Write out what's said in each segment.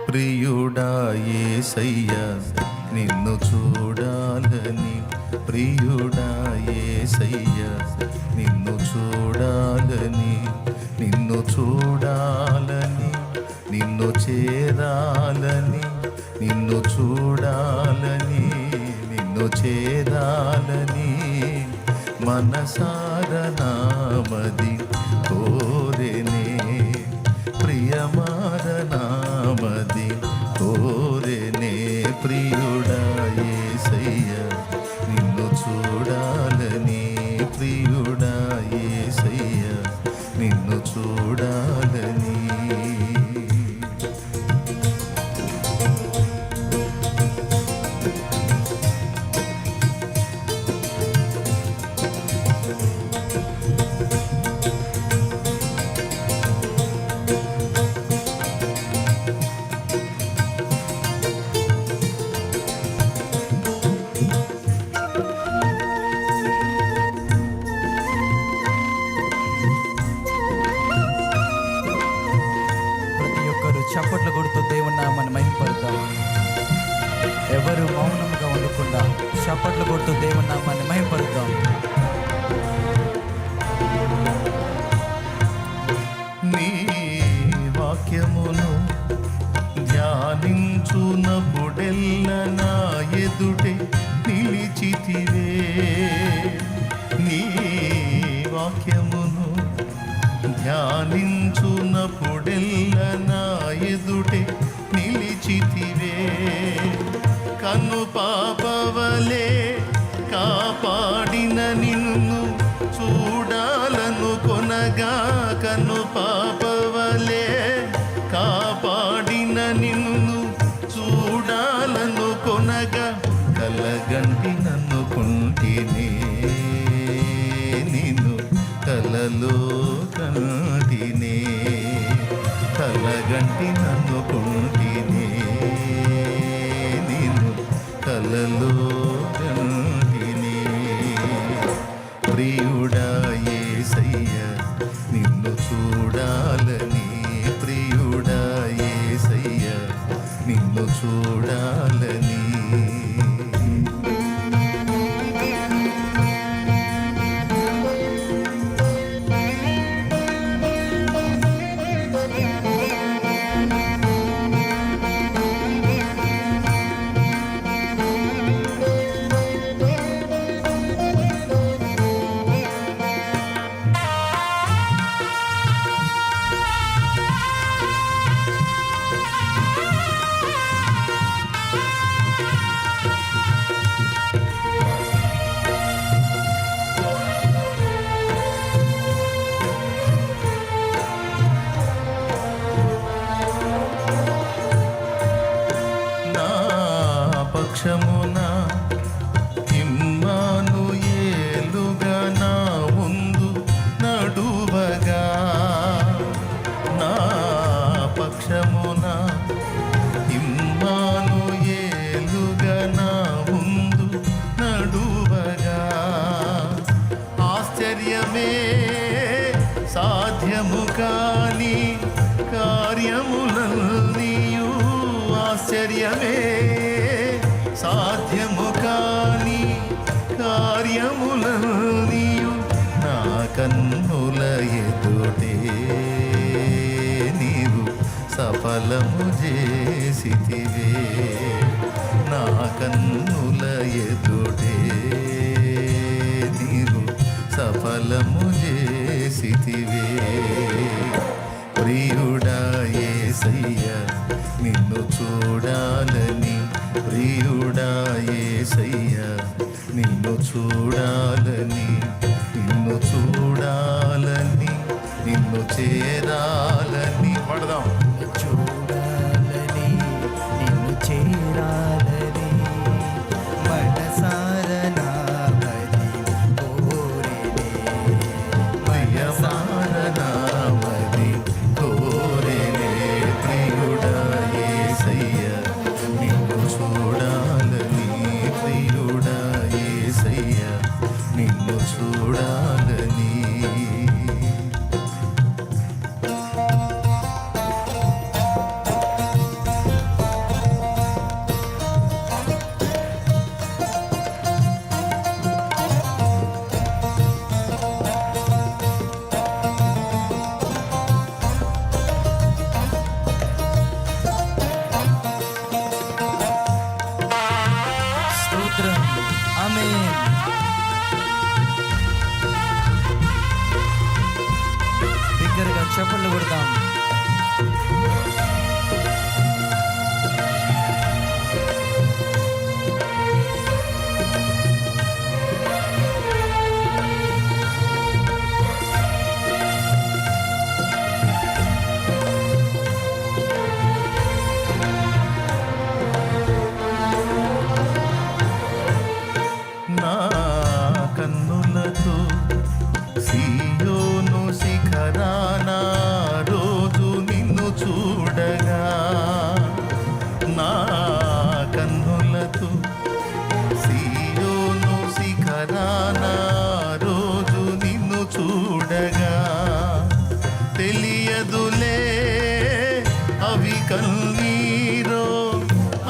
ప్రియుడా యేసయ్యా నిన్ను చూడాలని, ప్రియుడా యేసయ్యా నిన్ను చూడాలని, నిన్ను చూడాలని, నిన్ను చేరాలని, నిన్ను చూడాలని, నిన్ను చేరాలని మనసార నామది కోరెనే, ప్రియమార నామది కోరెనే. ప్రియుడా యేసయ్యా నిన్ను చూడాలని, ప్రియుడా యేసయ్యా నిన్ను చూడాలని. చప్పట్లు కొడుతూ దేవుని నామాన్ని మహిమపడతాం. ఎవరు మౌనంగా ఉండకుండా చప్పట్లు కొడుతూ దేవుని నామాన్ని మహిమపడతాం. నీ వాక్యమును ధ్యానించునప్పుడెల్ల నా ఎదుటే నిలిచితివే, నీ వాక్యమును ధ్యానించునప్పుడెల్ల నా ఎదుటే నిలిచితివే. కన్ను పాపవలే కాపాడిన నిన్ను చూడాలను కొనగా, కన్ను పాపవలే కాపాడిన నిన్ను చూడాలను కొనగా, కలగంటి నన్ను కుంటినే, నిన్ను కలలో కంటినే, కలగంటి నన్ను కుంటినే, నిన్ను కలలో కంటినే. ప్రియుడా యేసయ్యా నిన్ను చూడాలని, ప్రియుడా యేసయ్యా నిన్ను చూడాలని. పక్షమున ఇమ్మానుయేలుగా నా ముందు నడువగా, నా పక్షమున ఇమ్మానుయేలుగా నా ముందు నడువగా, ఆశ్చర్యమే సాధ్యము కాని కార్యములన్నీయు, ఆశ్చర్యమే సాధ్యము కాని కార్యములన్నీయు నా కన్నుల ఎదుటే నీవు సఫలము చేసితివే, నా కన్నుల ఎదుటే నీవు సఫలము చేసితివే. ప్రియుడా యేసయ్యా నిన్ను చూడాలని, ప్రియుడా యేసయ్యా నిన్ను చూడాలని, నిన్ను చూడాలని, నిన్ను చేరాలని. పడదాం. చూడాలని, నిన్ను చేరాలని మనసార నామది కోరెనే, మనసార నామది కోరెనే. ప్రియుడా యేసయ్యా నిన్ను చూడాలని, ప్రియుడా యేసయ్యా నిన్ను చూడాలని. కన్నీరో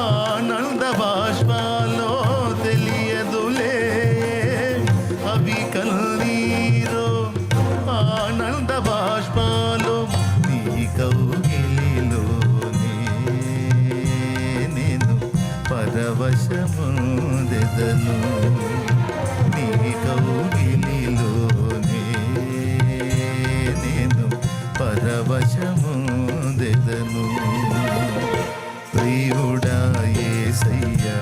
ఆనంద బాష్పాలో తెలియదులే, అవి కన్నీరో ఆనంద బాష్పాలో నీ కౌగిలిలోనే నేను పరవశముందెదను, నీ కౌగిలిలోనే నేను పరవశముందెదను. ప్రియుడా యేసయ్యా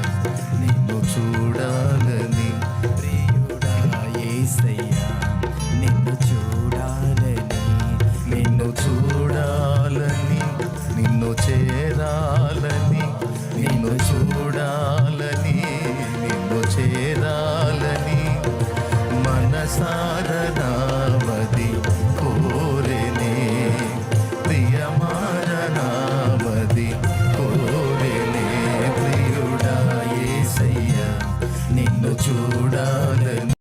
నిన్ను చూడాలని, ప్రియుడా యేసయ్యా నిన్ను చూడాలని, నిన్ను చూడాలని, నిన్ను చేరాలని, నిన్ను చూడాలని, నిన్ను చేరాలని మనసార